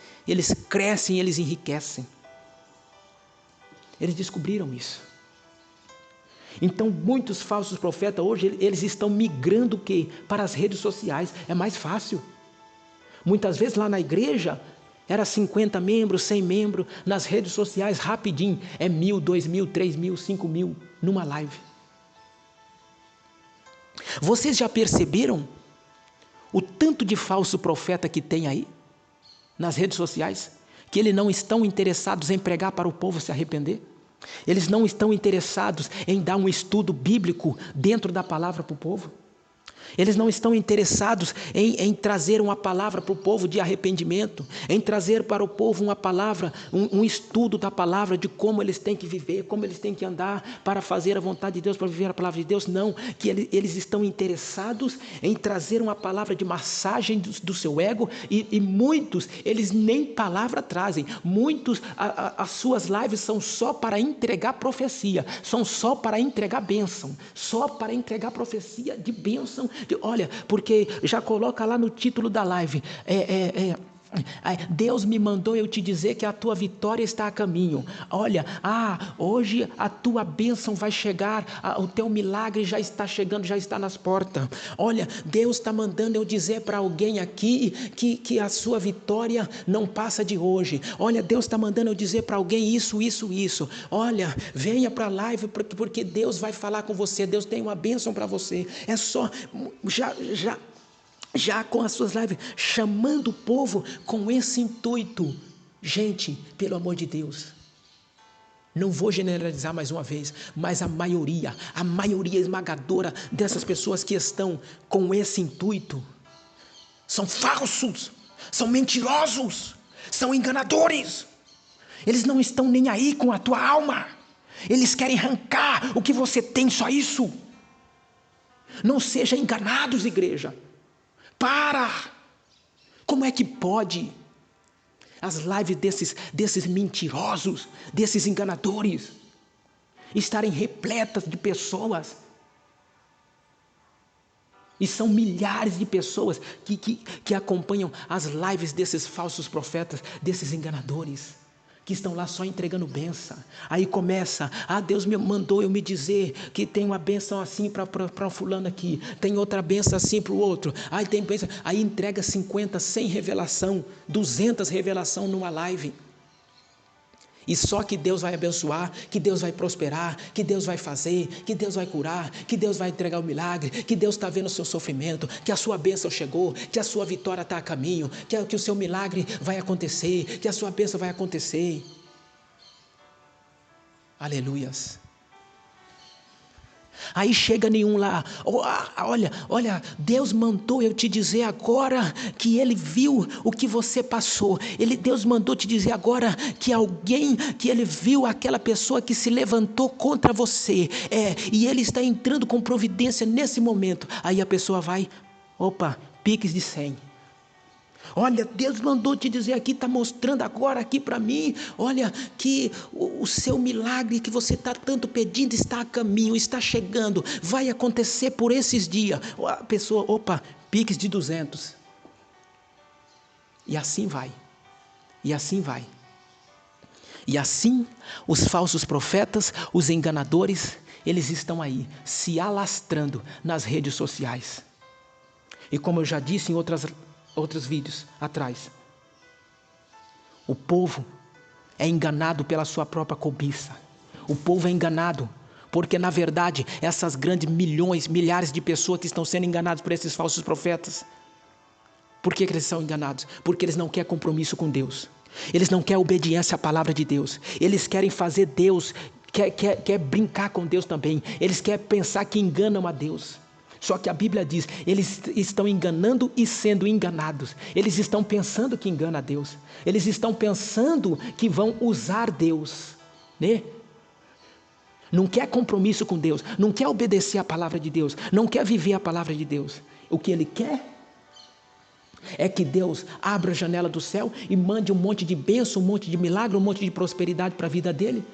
crescem, eles enriquecem. Eles descobriram isso. Então muitos falsos profetas hoje, eles estão migrando o quê? Para as redes sociais, é mais fácil. Muitas vezes lá na igreja, era 50 membros, 100 membros, nas redes sociais rapidinho, é 1.000, 2.000, 3.000, 5.000 numa live. Vocês já perceberam o tanto de falso profeta que tem aí, nas redes sociais, que eles não estão interessados em pregar para o povo se arrepender? Eles não estão interessados em dar um estudo bíblico dentro da palavra para o povo? Eles não estão interessados em trazer uma palavra para o povo de arrependimento, em trazer para o povo uma palavra, um estudo da palavra de como eles têm que viver, como eles têm que andar para fazer a vontade de Deus, para viver a palavra de Deus. Não, que eles estão interessados em trazer uma palavra de massagem do seu ego, e muitos, eles nem palavra trazem. Muitos, as suas lives são só para entregar profecia, são só para entregar bênção, só para entregar profecia de bênção. Olha, porque já coloca lá no título da live, Deus me mandou eu te dizer que a tua vitória está a caminho. Olha, hoje a tua bênção vai chegar, o teu milagre já está chegando, já está nas portas. Olha, Deus está mandando eu dizer para alguém aqui que a sua vitória não passa de hoje. Olha, Deus está mandando eu dizer para alguém isso. Olha, venha para a live porque Deus vai falar com você, Deus tem uma bênção para você. É só, já com as suas lives, chamando o povo com esse intuito. Gente, pelo amor de Deus, não vou generalizar mais uma vez, mas a maioria esmagadora dessas pessoas que estão com esse intuito, são falsos, são mentirosos, são enganadores. Eles não estão nem aí com a tua alma, eles querem arrancar o que você tem, só isso. Não sejam enganados, igreja. Para! Como é que pode as lives desses mentirosos, desses enganadores, estarem repletas de pessoas? E são milhares de pessoas que acompanham as lives desses falsos profetas, desses enganadores, que estão lá só entregando bênção. Aí começa, Deus me mandou eu me dizer que tem uma bênção assim para fulano aqui, tem outra bênção assim para o outro, tem bênção, aí entrega 50, 100 revelação, 200 revelação numa live. E só que Deus vai abençoar, que Deus vai prosperar, que Deus vai fazer, que Deus vai curar, que Deus vai entregar o milagre, que Deus está vendo o seu sofrimento, que a sua bênção chegou, que a sua vitória está a caminho, que o seu milagre vai acontecer, que a sua bênção vai acontecer. Aleluias. Aí chega nenhum lá, olha, Deus mandou eu te dizer agora que Ele viu o que você passou. Deus mandou te dizer agora que Ele viu aquela pessoa que se levantou contra você, e Ele está entrando com providência nesse momento. Aí a pessoa vai, piques de 100. Olha, Deus mandou te dizer aqui, está mostrando agora aqui para mim, olha, que o seu milagre que você está tanto pedindo está a caminho, está chegando, vai acontecer por esses dias. A pessoa, opa, Pix de 200. E assim vai, e assim vai. E assim, os falsos profetas, os enganadores, eles estão aí, se alastrando nas redes sociais. E como eu já disse em outros vídeos atrás, o povo é enganado pela sua própria cobiça. O povo é enganado porque, na verdade, essas grandes milhares de pessoas que estão sendo enganadas por esses falsos profetas, por que eles são enganados? Porque eles não querem compromisso com Deus. Eles não querem obediência à palavra de Deus. Eles querem fazer Deus, quer brincar com Deus também. Eles querem pensar que enganam a Deus. Só que a Bíblia diz, eles estão enganando e sendo enganados. Eles estão pensando que enganam a Deus. Eles estão pensando que vão usar Deus, né? Não quer compromisso com Deus, não quer obedecer a palavra de Deus, não quer viver a palavra de Deus. O que ele quer é que Deus abra a janela do céu e mande um monte de bênção, um monte de milagre, um monte de prosperidade para a vida dele.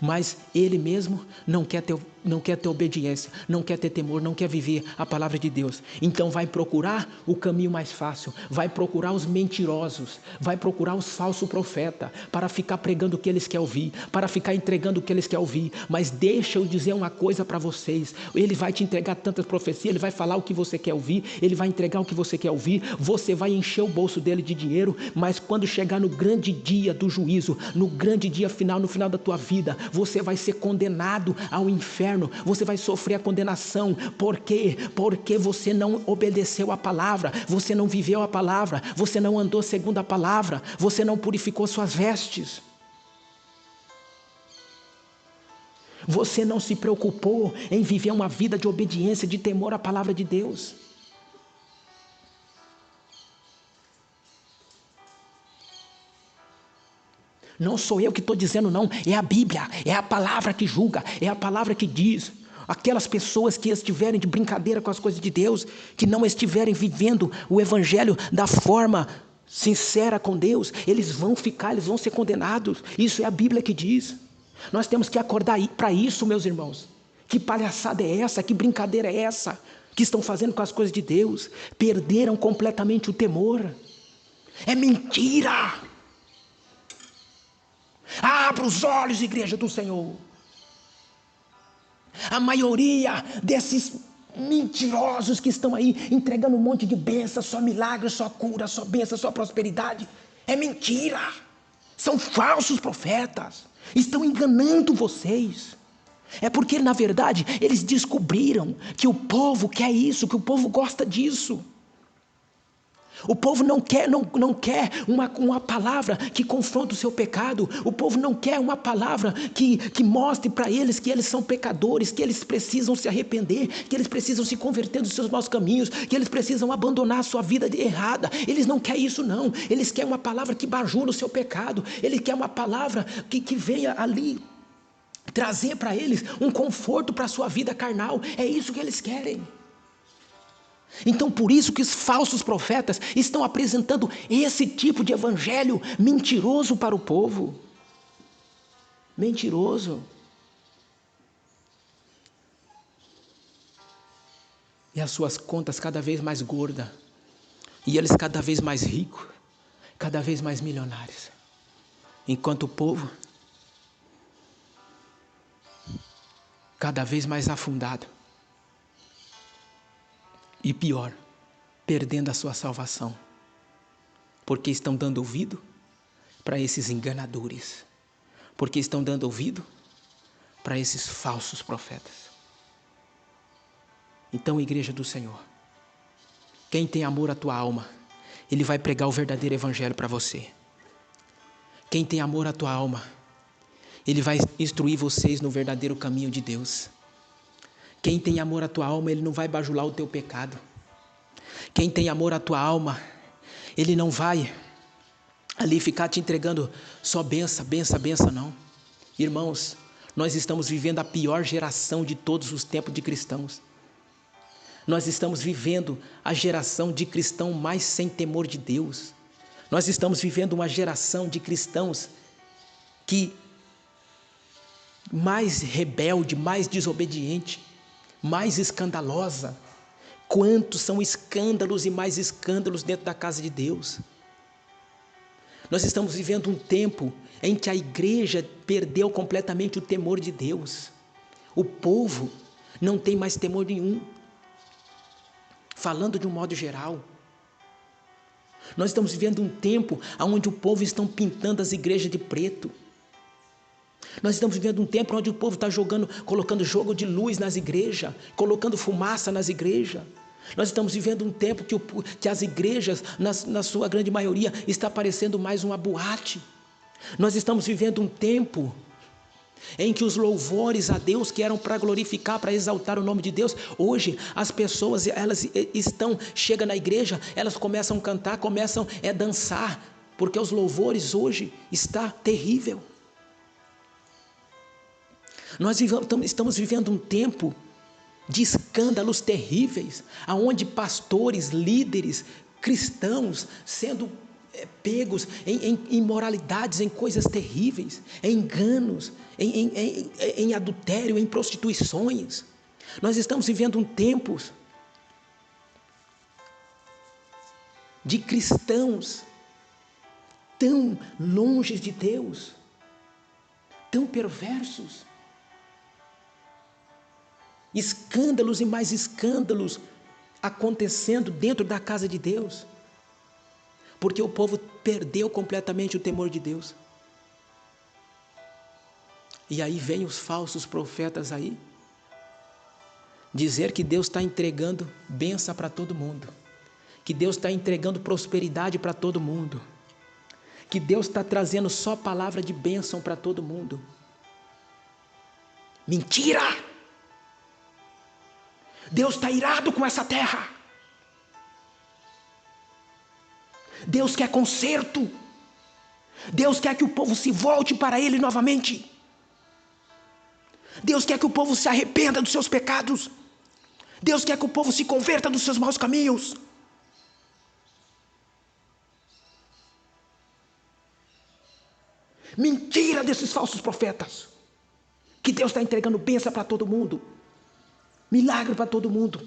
Mas ele mesmo não quer ter obediência, não quer ter temor, não quer viver a palavra de Deus. Então vai procurar o caminho mais fácil, vai procurar os mentirosos, vai procurar os falsos profetas, para ficar pregando o que eles querem ouvir, para ficar entregando o que eles querem ouvir. Mas deixa eu dizer uma coisa para vocês, ele vai te entregar tantas profecias, ele vai falar o que você quer ouvir, ele vai entregar o que você quer ouvir, você vai encher o bolso dele de dinheiro, mas quando chegar no grande dia do juízo, no grande dia final, no final da tua vida, você vai ser condenado ao inferno, você vai sofrer a condenação. Por quê? Porque você não obedeceu a palavra, você não viveu a palavra, você não andou segundo a palavra, você não purificou suas vestes, você não se preocupou em viver uma vida de obediência, de temor à palavra de Deus. Não sou eu que estou dizendo não, é a Bíblia, é a palavra que julga, é a palavra que diz. Aquelas pessoas que estiverem de brincadeira com as coisas de Deus, que não estiverem vivendo o evangelho da forma sincera com Deus, eles vão ser condenados. Isso é a Bíblia que diz. Nós temos que acordar para isso, meus irmãos. Que palhaçada é essa? Que brincadeira é essa que estão fazendo com as coisas de Deus? Perderam completamente o temor. É mentira! Abra os olhos, igreja do Senhor. A maioria desses mentirosos que estão aí entregando um monte de bênção, só milagre, só cura, só bênção, só prosperidade, é mentira. São falsos profetas, estão enganando vocês. É porque, na verdade, eles descobriram que o povo quer isso, que o povo gosta disso. O povo não quer uma palavra que confronta o seu pecado. O povo não quer uma palavra que mostre para eles que eles são pecadores, que eles precisam se arrepender, que eles precisam se converter dos seus maus caminhos, que eles precisam abandonar a sua vida errada. Eles não querem isso não. Eles querem uma palavra que bajula o seu pecado. Eles querem uma palavra que venha ali trazer para eles um conforto para a sua vida carnal. É isso que eles querem. Então por isso que os falsos profetas estão apresentando esse tipo de evangelho mentiroso para o povo. Mentiroso. E as suas contas cada vez mais gordas. E eles cada vez mais ricos, cada vez mais milionários. Enquanto o povo cada vez mais afundado. E pior, perdendo a sua salvação, porque estão dando ouvido para esses enganadores, porque estão dando ouvido para esses falsos profetas. Então, igreja do Senhor, quem tem amor à tua alma, ele vai pregar o verdadeiro evangelho para você. Quem tem amor à tua alma, ele vai instruir vocês no verdadeiro caminho de Deus. Quem tem amor à tua alma, ele não vai bajular o teu pecado. Quem tem amor à tua alma, ele não vai ali ficar te entregando só benção, não. Irmãos, nós estamos vivendo a pior geração de todos os tempos de cristãos. Nós estamos vivendo a geração de cristão mais sem temor de Deus. Nós estamos vivendo uma geração de cristãos que mais rebelde, mais desobediente, mais escandalosa. Quantos são escândalos e mais escândalos dentro da casa de Deus? Nós estamos vivendo um tempo em que a igreja perdeu completamente o temor de Deus. O povo não tem mais temor nenhum. Falando de um modo geral, nós estamos vivendo um tempo onde o povo está pintando as igrejas de preto. Nós estamos vivendo um tempo onde o povo está colocando jogo de luz nas igrejas, colocando fumaça nas igrejas. Nós estamos vivendo um tempo que as igrejas, na sua grande maioria, está parecendo mais uma boate. Nós estamos vivendo um tempo em que os louvores a Deus que eram para glorificar, para exaltar o nome de Deus, hoje as pessoas, chegam na igreja, elas começam a cantar, começam a dançar, porque os louvores hoje está terrível. Nós estamos vivendo um tempo de escândalos terríveis, aonde pastores, líderes, cristãos sendo pegos em imoralidades, em coisas terríveis, em enganos, em adultério, em prostituições. Nós estamos vivendo um tempo de cristãos tão longe de Deus, tão perversos. Escândalos e mais escândalos acontecendo dentro da casa de Deus, porque o povo perdeu completamente o temor de Deus. E aí vem os falsos profetas aí, dizer que Deus está entregando bênção para todo mundo, que Deus está entregando prosperidade para todo mundo, que Deus está trazendo só palavra de bênção para todo mundo. Mentira! Deus está irado com essa terra. Deus quer conserto. Deus quer que o povo se volte para Ele novamente. Deus quer que o povo se arrependa dos seus pecados. Deus quer que o povo se converta dos seus maus caminhos. Mentira desses falsos profetas. Que Deus está entregando bênção para todo mundo. Milagre para todo mundo.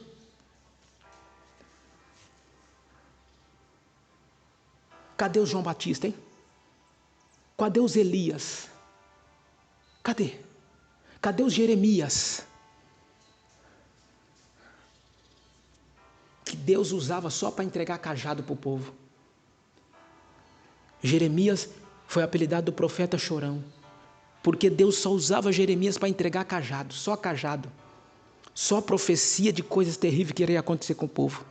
Cadê o João Batista, hein? Cadê os Elias? Cadê? Cadê os Jeremias? Que Deus usava só para entregar cajado para o povo. Jeremias foi apelidado do profeta chorão, porque Deus só usava Jeremias para entregar cajado, só cajado. Só profecia de coisas terríveis que iria acontecer com o povo.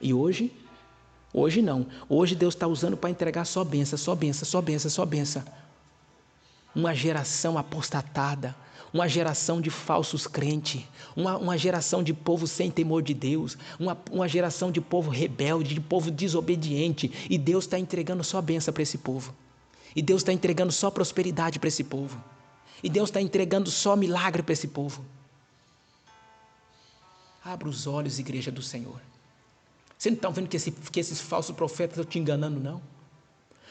E hoje não. Hoje Deus está usando para entregar só bênção, só bênção, só bênção, só bênção. Uma geração apostatada, uma geração de falsos crentes, uma geração de povo sem temor de Deus, uma geração de povo rebelde, de povo desobediente. E Deus está entregando só bênção para esse povo. E Deus está entregando só prosperidade para esse povo. E Deus está entregando só milagre para esse povo. Abra os olhos, igreja do Senhor. Vocês não estão vendo que esses falsos profetas estão te enganando, não?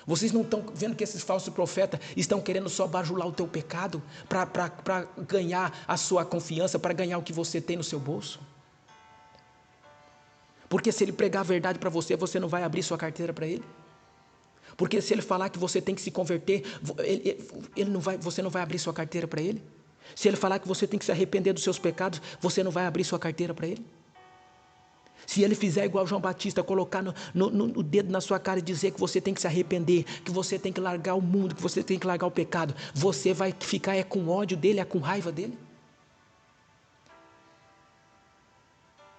Vocês não estão vendo que esses falsos profetas estão querendo só bajular o teu pecado para ganhar a sua confiança, para ganhar o que você tem no seu bolso? Porque se ele pregar a verdade para você, você não vai abrir sua carteira para ele? Porque se ele falar que você tem que se converter, você não vai abrir sua carteira para ele? Se ele falar que você tem que se arrepender dos seus pecados, você não vai abrir sua carteira para ele? Se ele fizer igual João Batista, colocar no dedo na sua cara e dizer que você tem que se arrepender, que você tem que largar o mundo, que você tem que largar o pecado, você vai ficar com ódio dele, com raiva dele?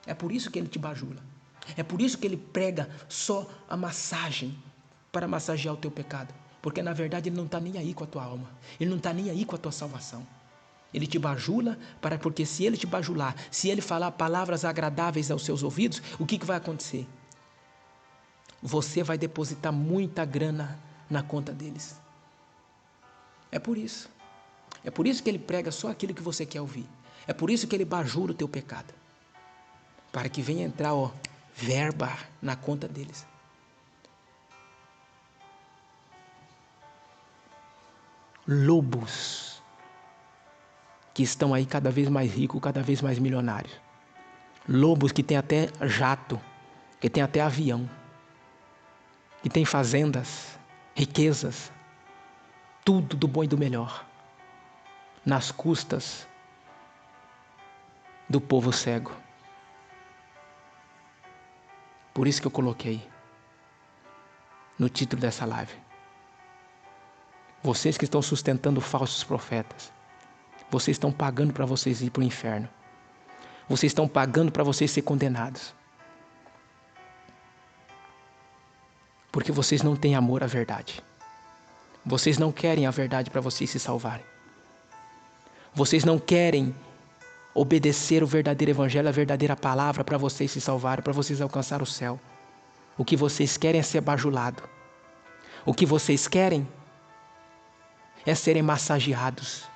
É por isso que ele te bajula. É por isso que ele prega só a massagem, para massagear o teu pecado. Porque na verdade ele não está nem aí com a tua alma. Ele não está nem aí com a tua salvação. Ele te bajula, porque se ele te bajular, se ele falar palavras agradáveis aos seus ouvidos, o que vai acontecer? Você vai depositar muita grana na conta deles. É por isso. É por isso que ele prega só aquilo que você quer ouvir. É por isso que ele bajula o teu pecado. para que venha entrar, verba na conta deles. Lobos que estão aí cada vez mais ricos, cada vez mais milionários. Lobos que têm até jato, que têm até avião, que têm fazendas, riquezas, tudo do bom e do melhor, nas custas do povo cego. Por isso que eu coloquei no título dessa live: vocês que estão sustentando falsos profetas, vocês estão pagando para vocês ir para o inferno. Vocês estão pagando para vocês ser condenados. Porque vocês não têm amor à verdade. Vocês não querem a verdade para vocês se salvarem. Vocês não querem obedecer o verdadeiro evangelho, a verdadeira palavra para vocês se salvarem, para vocês alcançar o céu. O que vocês querem é ser bajulado. O que vocês querem é serem massageados.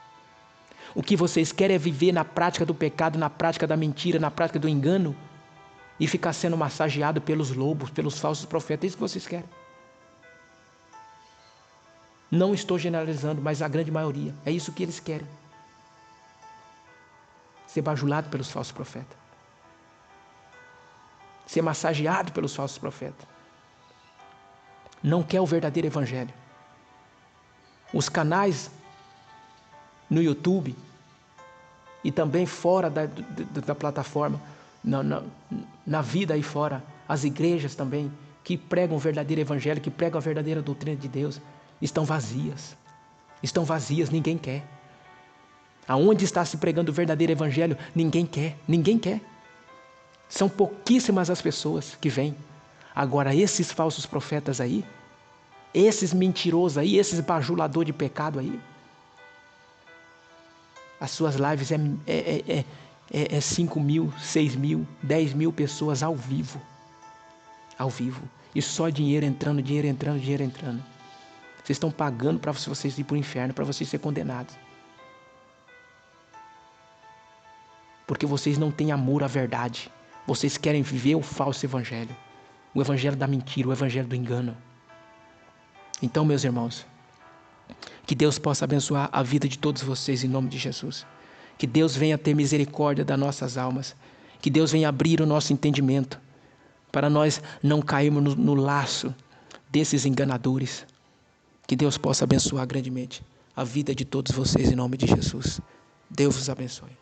O que vocês querem é viver na prática do pecado, na prática da mentira, na prática do engano e ficar sendo massageado pelos lobos, pelos falsos profetas. É isso que vocês querem. Não estou generalizando, mas a grande maioria. É isso que eles querem. Ser bajulado pelos falsos profetas. Ser massageado pelos falsos profetas. Não quer o verdadeiro evangelho. Os canais no YouTube e também fora da plataforma, na vida aí fora, as igrejas também, que pregam o verdadeiro evangelho, que pregam a verdadeira doutrina de Deus, estão vazias. Estão vazias, ninguém quer. Aonde está se pregando o verdadeiro evangelho, ninguém quer, ninguém quer. São pouquíssimas as pessoas que vêm. Agora, esses falsos profetas aí, esses mentirosos aí, esses bajuladores de pecado aí, as suas lives é 5 mil, 6 mil, 10 mil pessoas ao vivo. Ao vivo. E só dinheiro entrando, dinheiro entrando, dinheiro entrando. Vocês estão pagando para vocês ir para o inferno, para vocês serem condenados. Porque vocês não têm amor à verdade. Vocês querem viver o falso evangelho. O evangelho da mentira, o evangelho do engano. Então, meus irmãos, que Deus possa abençoar a vida de todos vocês em nome de Jesus. Que Deus venha ter misericórdia das nossas almas. Que Deus venha abrir o nosso entendimento para nós não cairmos no laço desses enganadores. Que Deus possa abençoar grandemente a vida de todos vocês em nome de Jesus. Deus vos abençoe.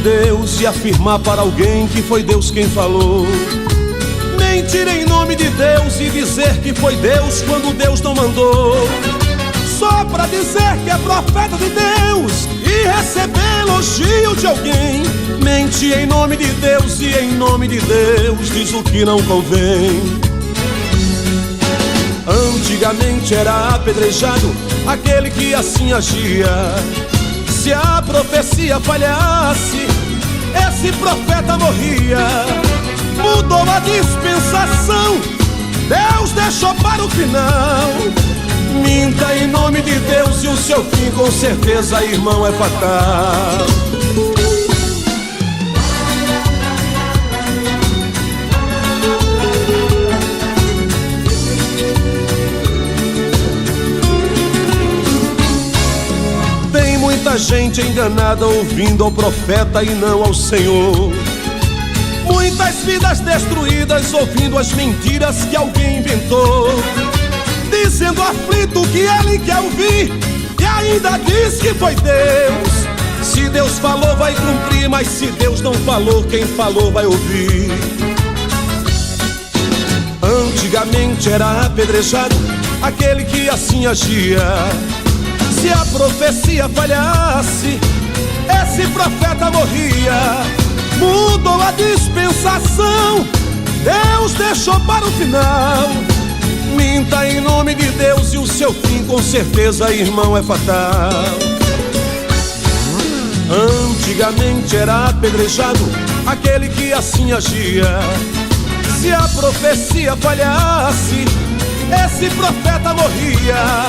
Deus e afirmar para alguém que foi Deus quem falou. Mentir em nome de Deus e dizer que foi Deus quando Deus não mandou. Só para dizer que é profeta de Deus e receber elogio de alguém. Mente em nome de Deus e em nome de Deus diz o que não convém. Antigamente era apedrejado aquele que assim agia. Se a profecia falhasse, esse profeta morria. Mudou a dispensação, Deus deixou para o final. Minta em nome de Deus e o seu fim com certeza, irmão, é fatal. Muita gente enganada ouvindo ao profeta e não ao Senhor. Muitas vidas destruídas ouvindo as mentiras que alguém inventou. Dizendo aflito que ele quer ouvir e ainda diz que foi Deus. Se Deus falou vai cumprir, mas se Deus não falou, quem falou vai ouvir. Antigamente era apedrejado aquele que assim agia. Se a profecia falhasse, esse profeta morria. Mudou a dispensação, Deus deixou para o final. Minta em nome de Deus e o seu fim com certeza, irmão, é fatal. Antigamente era apedrejado aquele que assim agia. Se a profecia falhasse, esse profeta morria.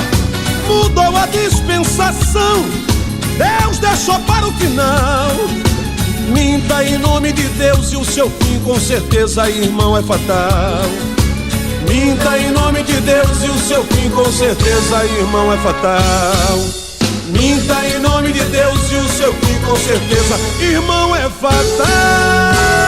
Mudou a dispensação, Deus deixou para o final. Minta em nome de Deus e o seu fim com certeza, irmão, é fatal. Minta em nome de Deus e o seu fim com certeza, irmão, é fatal. Minta em nome de Deus e o seu fim com certeza, irmão, é fatal.